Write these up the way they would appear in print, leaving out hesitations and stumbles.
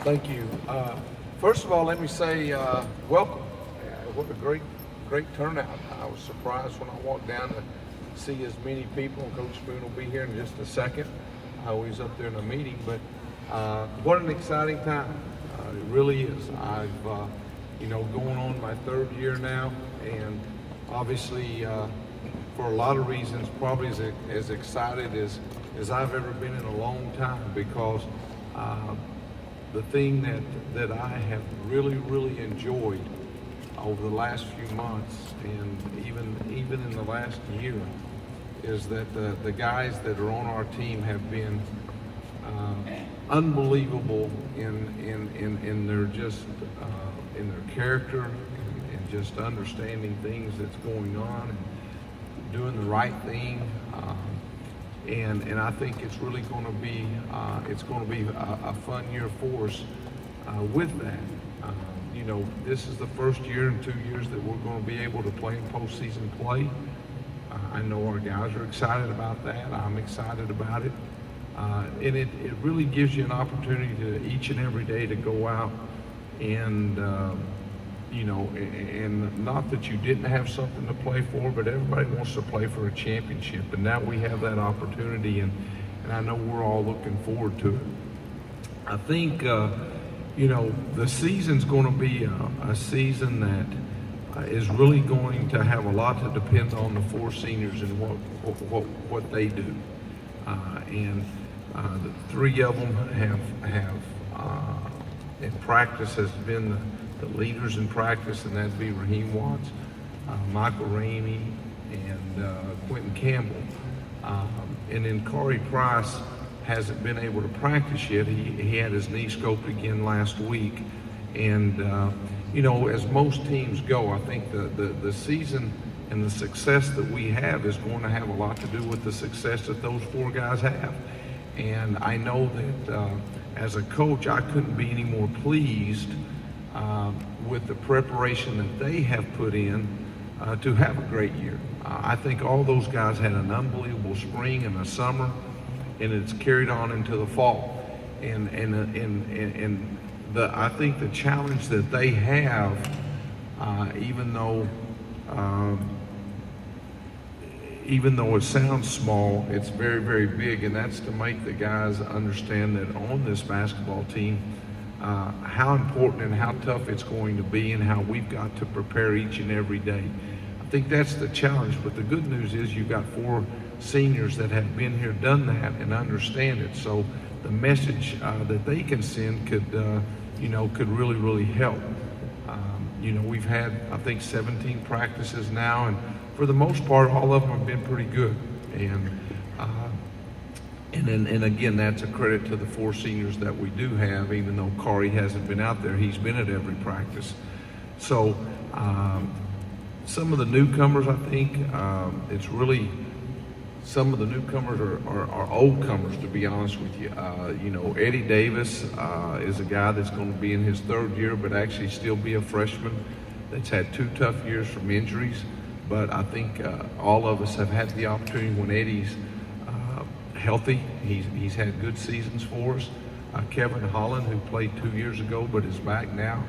Thank you. First of all, let me say welcome. What a great turnout. I was surprised when I walked down to see as many people. Coach Spoon will be here in just a second. I know he's up there in a meeting, but what an exciting time. It really is. I've, going on my third year now, and obviously for a lot of reasons, probably as excited as I've ever been in a long time, because the thing that I have really enjoyed over the last few months, and even in the last year, is that the guys that are on our team have been unbelievable in their just in their character, and just understanding things that's going on and doing the right thing. And I think it's really going to be a fun year for us with that. This is the first year in 2 years that we're going to be able to play in postseason play. I know our guys are excited about that. I'm excited about it. And it really gives you an opportunity to each and every day to go out and and not that you didn't have something to play for, but everybody wants to play for a championship, and now we have that opportunity, and I know we're all looking forward to it. I think the season's going to be a season that is really going to have a lot to depend on the four seniors and what they do, and the three of them have in practice has been the leaders in practice, and that'd be Raheem Watts, Michael Ramey, and Quentin Campbell. And then Corey Price hasn't been able to practice yet. He had his knee scoped again last week. And, as most teams go, I think the season and the success that we have is going to have a lot to do with the success that those four guys have. And I know that as a coach, I couldn't be any more pleased with the preparation that they have put in to have a great year. I think all those guys had an unbelievable spring and a summer, and it's carried on into the fall. And I think the challenge that they have, even though it sounds small, it's very big, and that's to make the guys understand that on this basketball team, how important and how tough it's going to be, and how we've got to prepare each and every day. I think that's the challenge, but the good news is you've got four seniors that have been here, done that, and understand it. So the message that they can send could really help. We've had, I think, 17 practices now, and for the most part, all of them have been pretty good. And again, that's a credit to the four seniors that we do have. Even though Corey hasn't been out there, he's been at every practice. So some of the newcomers, I think, it's really, some of the newcomers are old comers, to be honest with you. Eddie Davis is a guy that's going to be in his third year, but actually still be a freshman that's had 2 tough years from injuries. But I think all of us have had the opportunity when Eddie's healthy. He's had good seasons for us. Kevin Holland, who played 2 years ago but is back now,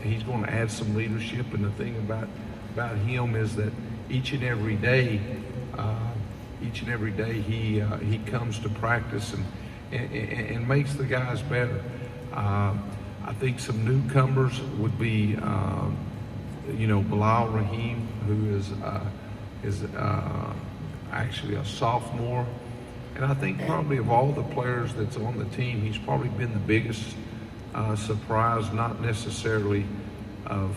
he's going to add some leadership. And the thing about him is that each and every day he comes to practice and makes the guys better. I think some newcomers would be Bilal Rahim, who is actually a sophomore. And I think probably of all the players that's on the team, he's probably been the biggest surprise, not necessarily of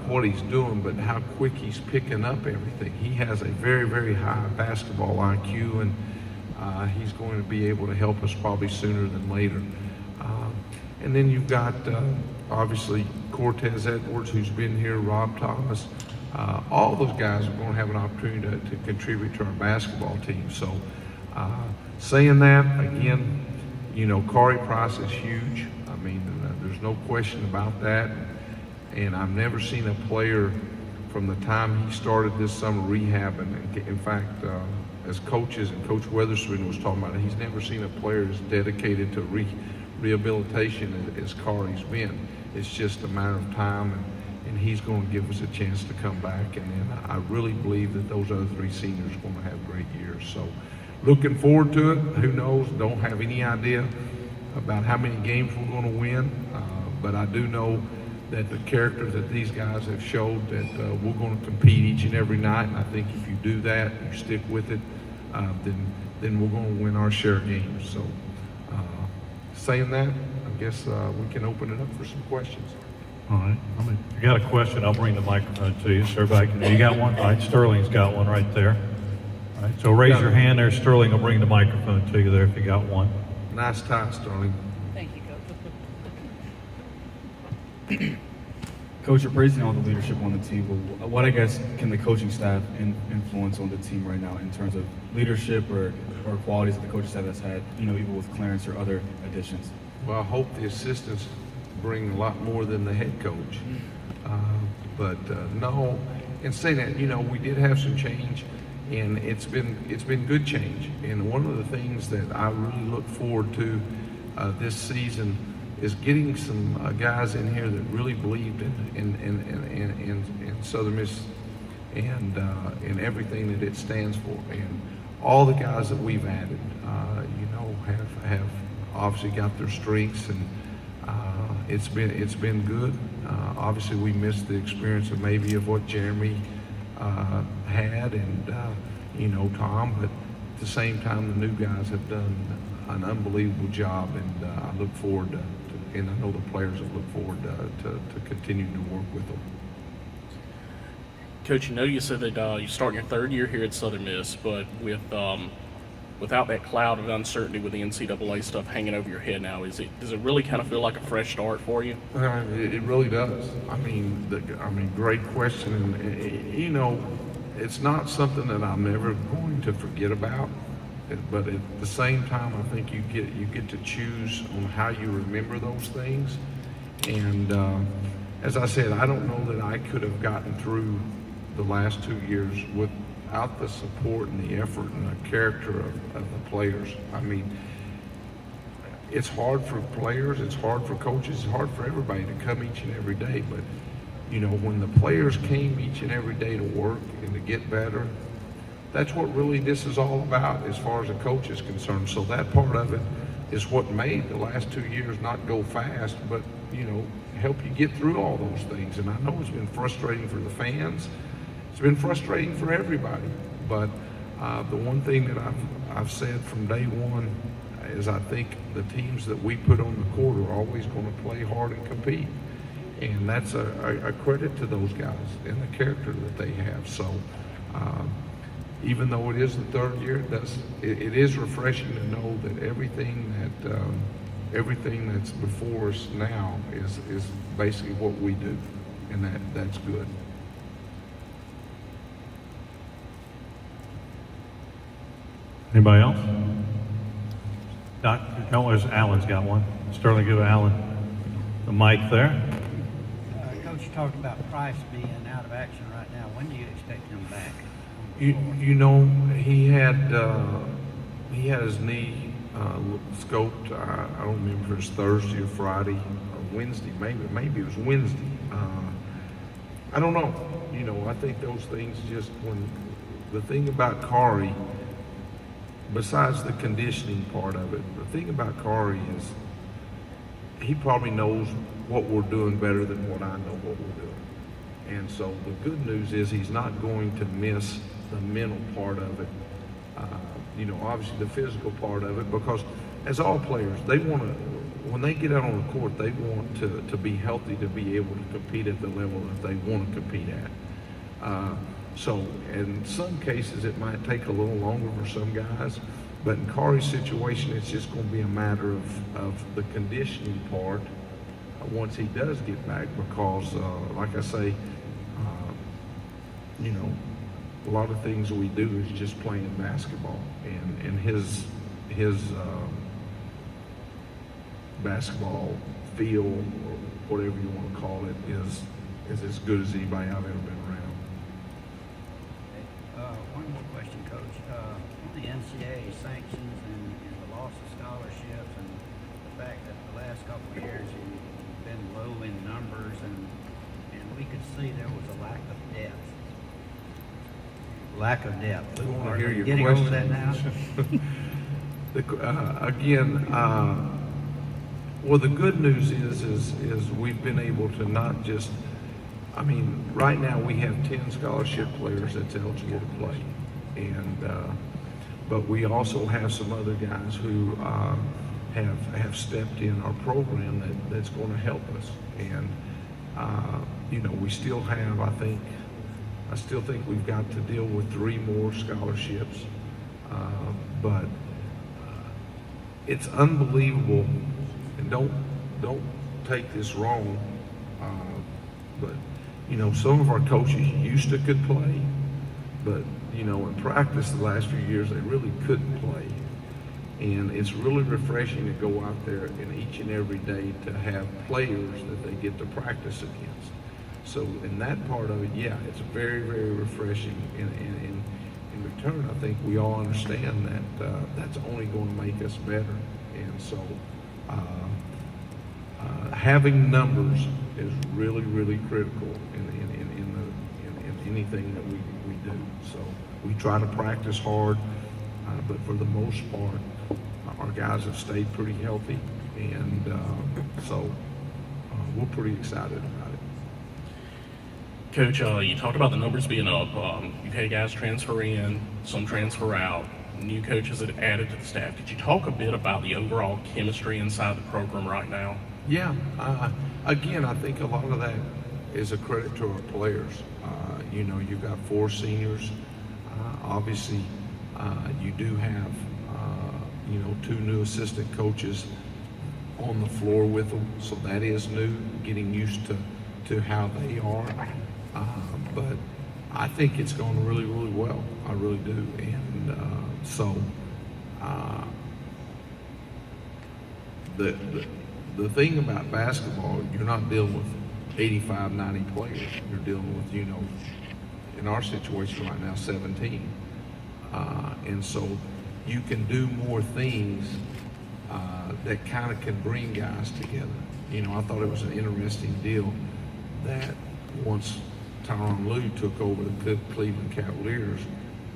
what he's doing, but how quick he's picking up everything. He has a very high basketball IQ, and he's going to be able to help us probably sooner than later. And then you've got, obviously, Cortez Edwards, who's been here, Rob Thomas. All those guys are going to have an opportunity to contribute to our basketball team. So saying that, again, Corey Price is huge. I mean, there's no question about that. And I've never seen a player from the time he started this summer rehab, and in fact, as coaches, and Coach Weatherspoon was talking about it, he's never seen a player as dedicated to rehabilitation as Kari's been. It's just a matter of time, and he's going to give us a chance to come back. And then I really believe that those other 3 seniors are going to have great years. So looking forward to it. Who knows? Don't have any idea about how many games we're going to win, but I do know that the character that these guys have showed that we're going to compete each and every night. And I think if you do that, you stick with it, then we're going to win our share of games. So saying that, I guess we can open it up for some questions. All right. If you got a question, I'll bring the microphone to you so everybody can. You got one? All right. Sterling's got one right there. All right. So raise your hand there, Sterling. I'll bring the microphone to you there if you got one. Nice tie, Sterling. Thank you, Coach. Coach, you're praising all the leadership on the team, but what, I guess, can the coaching staff influence on the team right now in terms of leadership or qualities that the coaching staff has had, even with Clarence or other additions? Well, I hope the assistants bring a lot more than the head coach. No, and say that, we did have some change, and it's been good change. And one of the things that I really look forward to this season is getting some guys in here that really believed in Southern Miss and in everything that it stands for. And all the guys that we've added, have obviously got their strengths, and it's been good. Obviously, we missed the experience of maybe of what Jeremy had and Tom, but at the same time, the new guys have done an unbelievable job, and I look forward to, and I know the players have looked forward to continuing to work with them. Coach, you said that you start your 3rd year here at Southern Miss, but without that cloud of uncertainty with the NCAA stuff hanging over your head now, does it really kind of feel like a fresh start for you? It really does. I mean, great question, and it's not something that I'm ever going to forget about. But at the same time, I think you get to choose on how you remember those things. And as I said, I don't know that I could have gotten through the last 2 years without the support and the effort and the character of the players. I mean, it's hard for players, it's hard for coaches, it's hard for everybody to come each and every day. But, when the players came each and every day to work and to get better, that's what really this is all about as far as a coach is concerned. So that part of it is what made the last 2 years not go fast, but, help you get through all those things. And I know it's been frustrating for the fans. It's been frustrating for everybody. But the one thing that I've said from day one is I think the teams that we put on the court are always going to play hard and compete. And that's a credit to those guys and the character that they have. So, even though it is the 3rd year, it is refreshing to know that everything that's before us now is basically what we do, and that's good. Anybody else? Doc, Alan's got one. Sterling, give Alan the mic there. Coach, you talked about Price being out of action right now. When do you expect him back? He had his knee scoped. I don't remember if it was Thursday or Friday or Wednesday. Maybe it was Wednesday. I don't know. I think those things when the thing about Kari, besides the conditioning part of it, the thing about Kari is he probably knows what we're doing better than what I know what we're doing. And so the good news is he's not going to miss the mental part of it, obviously the physical part of it, because as all players, they want to, when they get out on the court, they want to be healthy to be able to compete at the level that they want to compete at. So in some cases, it might take a little longer for some guys, but in Kari's situation, it's just going to be a matter of the conditioning part once he does get back, because like I say, a lot of things we do is just playing basketball, and his basketball feel, or whatever you want to call it, is as good as anybody I've ever been around. One more question, Coach. On the NCAA sanctions and the loss of scholarships and the fact that the numbers, and we could see there was a lack of depth. Lack of depth. I want to Are hear you your getting question. over that now? Well, the good news is we've been able to not just, I mean, right now we have 10 scholarship players that's eligible to play, and but we also have some other guys who have stepped in our program that's going to help us, and you know, we still have, I still think we've got to deal with 3 more scholarships, but it's unbelievable, and don't take this wrong, but you know, some of our coaches used to could play, but you know, in practice the last few years they really couldn't play, and it's really refreshing to go out there and each and every day to have players that they get to practice against. So in that part of it, yeah, it's very, very refreshing. In return, I think we all understand that that's only going to make us better. And so having numbers is really, really critical in anything that we do. So we try to practice hard, but for the most part, our guys have stayed pretty healthy, and so we're pretty excited about it. Coach, you talked about the numbers being up. You've had guys transfer in, some transfer out, new coaches that added to the staff. Could you talk a bit about the overall chemistry inside the program right now? Yeah, again, I think a lot of that is a credit to our players. You know, you've got 4 seniors. Obviously, you do have, you know, 2 new assistant coaches on the floor with them, so that is new, getting used to how they are. But I think it's going really, really well. I really do. And so the thing about basketball, you're not dealing with 85, 90 players. You're dealing with, you know, in our situation right now, 17. And so you can do more things that kind of can bring guys together. You know, I thought it was an interesting deal that once Tyronn Lue took over the Cleveland Cavaliers,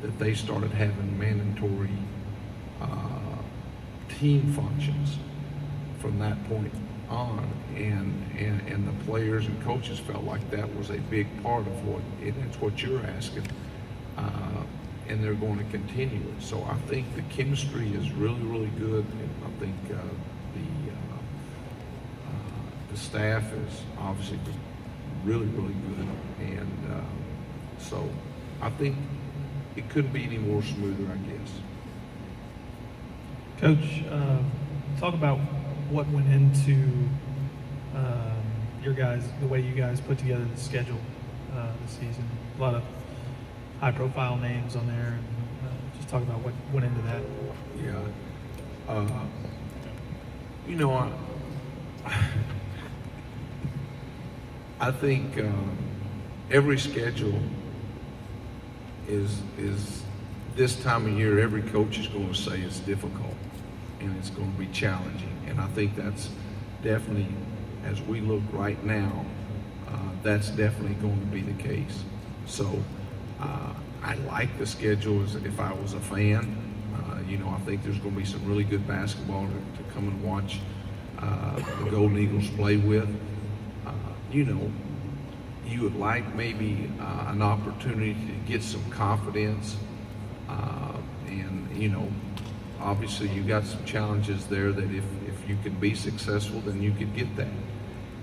that they started having mandatory team functions from that point on, and the players and coaches felt like that was a big part of what, and it's what you're asking, and they're going to continue it. So I think the chemistry is really, really good, and I think the staff is obviously really, really good, and so I think it couldn't be any more smoother, I guess. Coach, talk about what went into your guys, the way you guys put together the schedule this season. A lot of high-profile names on there, and just talk about what went into that. Yeah. You know, I think every schedule is this time of year, every coach is going to say it's difficult and it's going to be challenging. And I think that's definitely, as we look right now, that's definitely going to be the case. So I like the schedule as if I was a fan. You know, I think there's going to be some really good basketball to come and watch the Golden Eagles play with. You know, you would like maybe an opportunity to get some confidence, and you know, obviously you got some challenges there that if you can be successful, then you could get that.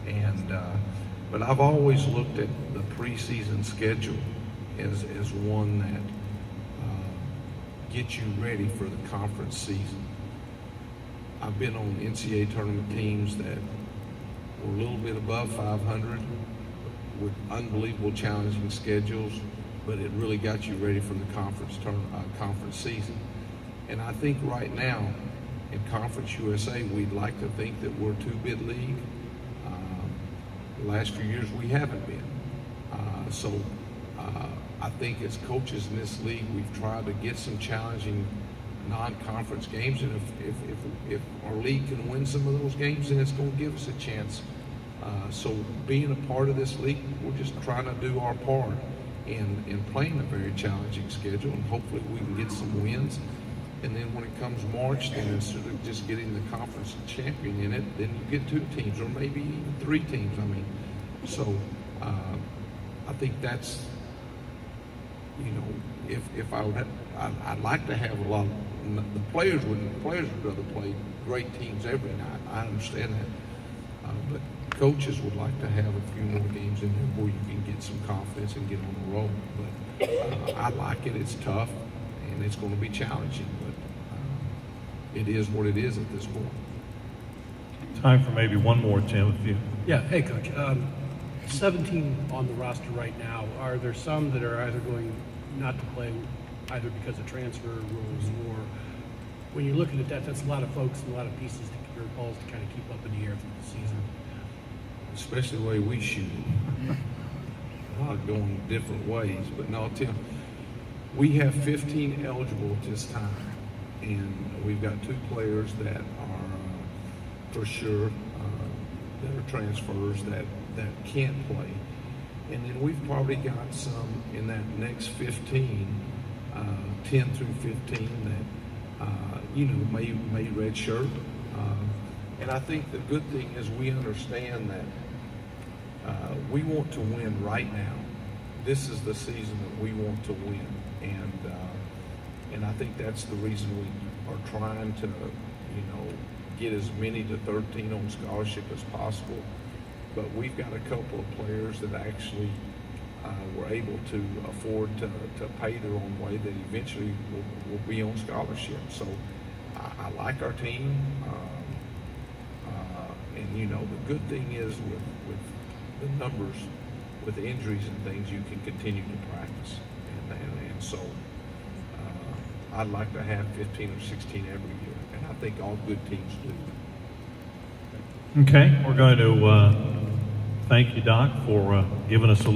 And but I've always looked at the preseason schedule as one that gets you ready for the conference season. I've been on NCAA tournament teams that were a little bit above 500 with unbelievable challenging schedules, but it really got you ready for the conference season. And I think right now in Conference USA, we'd like to think that we're a 2-bid league. The last few years we haven't been. So I think as coaches in this league, we've tried to get some challenging non-conference games, and if our league can win some of those games, then it's going to give us a chance So being a part of this league, we're just trying to do our part in playing a very challenging schedule, and hopefully we can get some wins. And then when it comes March, then instead of just getting the conference champion in it, then you get 2 teams or maybe even 3 teams. I mean, so I think that's, you know, if I would have, I'd like to have a lot of, the players would rather play great teams every night. I understand that. But coaches would like to have a few more games in there where you can get some confidence and get on the road. But I like it. It's tough and it's going to be challenging, but it is what it is at this point. Time for maybe one more, Tim, if you. Yeah, hey, Coach. 17 on the roster right now. Are there some that are either going not to play either because of transfer rules, or when you're looking at that, that's a lot of folks and a lot of pieces or balls to kind of keep up in the air through the season? Especially the way we shoot. A lot going different ways. But no, Tim, we have 15 eligible at this time. And we've got 2 players that are for sure that are transfers that can't play. And then we've probably got some in that next 15, 10 through 15 that, you know, may redshirt. And I think the good thing is we understand that we want to win right now. This is the season that we want to win. And I think that's the reason we are trying to, you know, get as many to 13 on scholarship as possible. But we've got a couple of players that actually were able to afford to pay their own way that eventually will be on scholarship. So I like our team. And, you know, the good thing is with the numbers, with injuries and things, you can continue to practice. And so I'd like to have 15 or 16 every year. And I think all good teams do. Okay, we're going to thank you, Doc, for giving us a